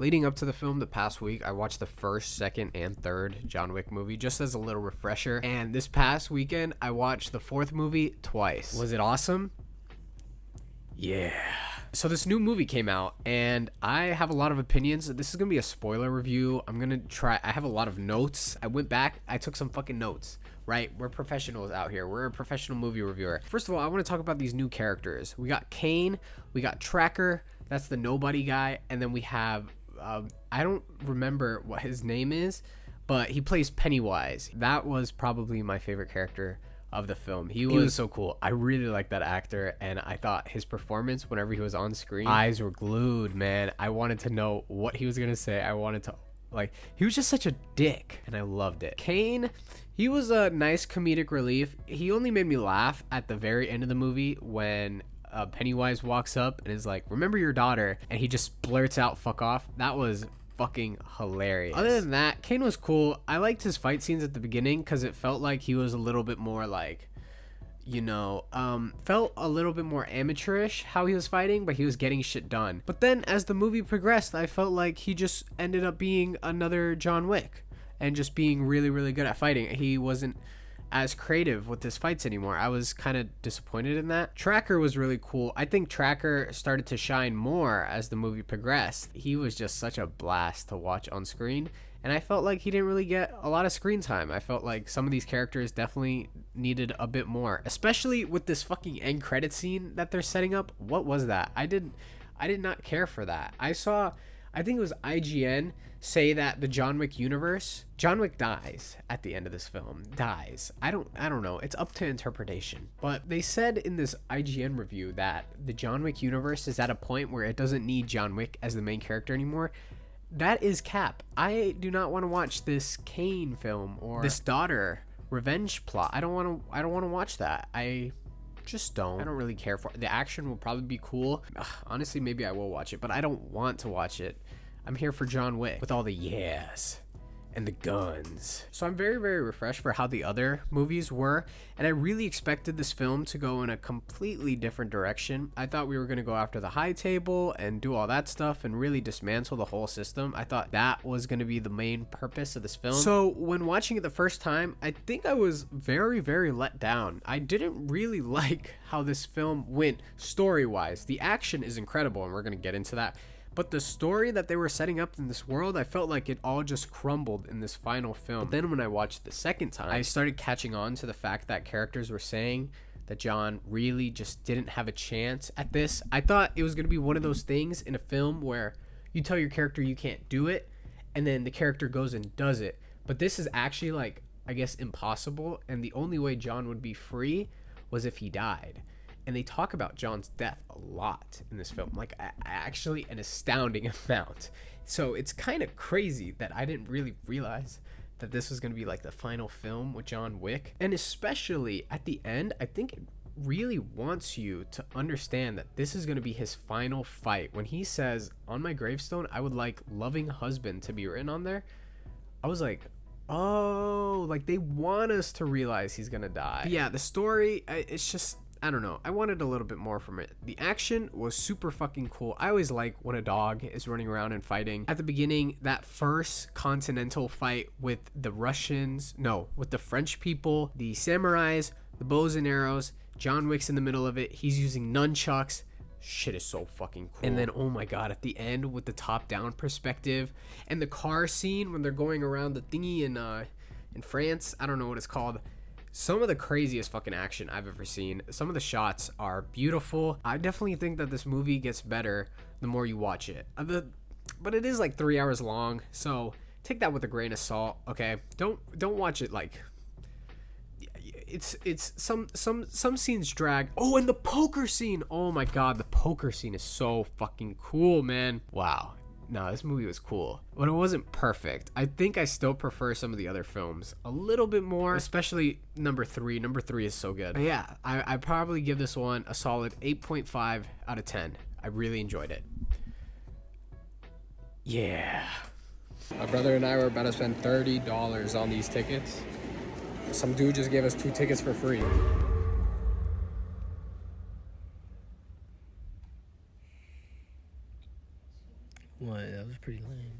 Leading up to the film the past week, I watched the first, second, and third John Wick movie just as a little refresher. And this past weekend, I watched the fourth movie twice. Was it awesome? Yeah. So this new movie came out, and I have a lot of opinions. This is going to be a spoiler review. I have a lot of notes. I went back, I took some fucking notes, right? We're professionals out here. We're a professional movie reviewer. First of all, I want to talk about these new characters. We got Kane, we got Tracker, that's the nobody guy, and then we have, I don't remember what his name is, but he plays Pennywise. That was probably my favorite character of the film. He was so cool. I really liked that actor, and I thought his performance whenever he was on screen, eyes were glued, man. I wanted to know what he was gonna say. I wanted to, like, he was just such a dick, and I loved it. Kane, he was a nice comedic relief. He only made me laugh at the very end of the movie when Pennywise walks up and is like, remember your daughter, and he just blurts out fuck off. That was fucking hilarious. Other than that, Kane was cool. I liked his fight scenes at the beginning because it felt like he was a little bit more like, felt a little bit more amateurish how he was fighting, but he was getting shit done. But then as the movie progressed, I felt like he just ended up being another John Wick and just being really, really good at fighting. He wasn't as creative with his fights anymore. I was kind of disappointed in that. Tracker was really cool. I think Tracker started to shine more as the movie progressed. He was just such a blast to watch on screen, and I felt like he didn't really get a lot of screen time. I felt like some of these characters definitely needed a bit more, especially with this fucking end credit scene that they're setting up. What was that? I did not care for that. I think it was IGN say that the John Wick universe, John Wick dies at the end of this film. Dies. I don't know. It's up to interpretation. But they said in this IGN review that the John Wick universe is at a point where it doesn't need John Wick as the main character anymore. That is cap. I do not want to watch this Kane film or this daughter revenge plot. I don't want to watch that. I just don't. I don't really care for it. The action will probably be cool. Honestly, maybe I will watch it, but I don't want to watch it. I'm here for John Wick with all the yes and the guns. So I'm very, very refreshed for how the other movies were, and I really expected this film to go in a completely different direction. I thought we were going to go after the high table and do all that stuff and really dismantle the whole system. I thought that was going to be the main purpose of this film. So when watching it the first time, I think I was very, very let down. I didn't really like how this film went story-wise. The action is incredible, and we're going to get into that. But the story that they were setting up in this world, I felt like it all just crumbled in this final film. But then when I watched it the second time, I started catching on to the fact that characters were saying that John really just didn't have a chance at this. I thought it was going to be one of those things in a film where you tell your character you can't do it, and then the character goes and does it. But this is actually, like, I guess, impossible, and the only way John would be free was if he died. And they talk about John's death a lot in this film, like actually an astounding amount. So it's kind of crazy that I didn't really realize that this was going to be like the final film with John Wick. And especially at the end, I think it really wants you to understand that this is going to be his final fight. When he says, on my gravestone, I would like loving husband to be written on there, I was like, oh, like they want us to realize he's going to die. But yeah, the story, it's just, I don't know. I wanted a little bit more from it. The action was super fucking cool. I always like when a dog is running around and fighting. At the beginning, that first continental fight with the with the French people, the samurais, the bows and arrows, John Wick's in the middle of it. He's using nunchucks. Shit is so fucking cool. And then, oh my god, at the end with the top-down perspective and the car scene when they're going around the thingy in France. I don't know what it's called. Some of the craziest fucking action I've ever seen. Some of the shots are beautiful. I definitely think that this movie gets better the more you watch it. But it is like 3 hours long, so take that with a grain of salt, okay? Don't watch it like it's some scenes drag. Oh, and the poker scene. Oh my god, the poker scene is so fucking cool, man. Wow. No, this movie was cool, but it wasn't perfect. I think I still prefer some of the other films a little bit more, especially number 3. Number 3 is so good. But yeah, I probably give this one a solid 8.5 out of 10. I really enjoyed it. Yeah. My brother and I were about to spend $30 on these tickets. Some dude just gave us 2 tickets for free. What? That was pretty lame.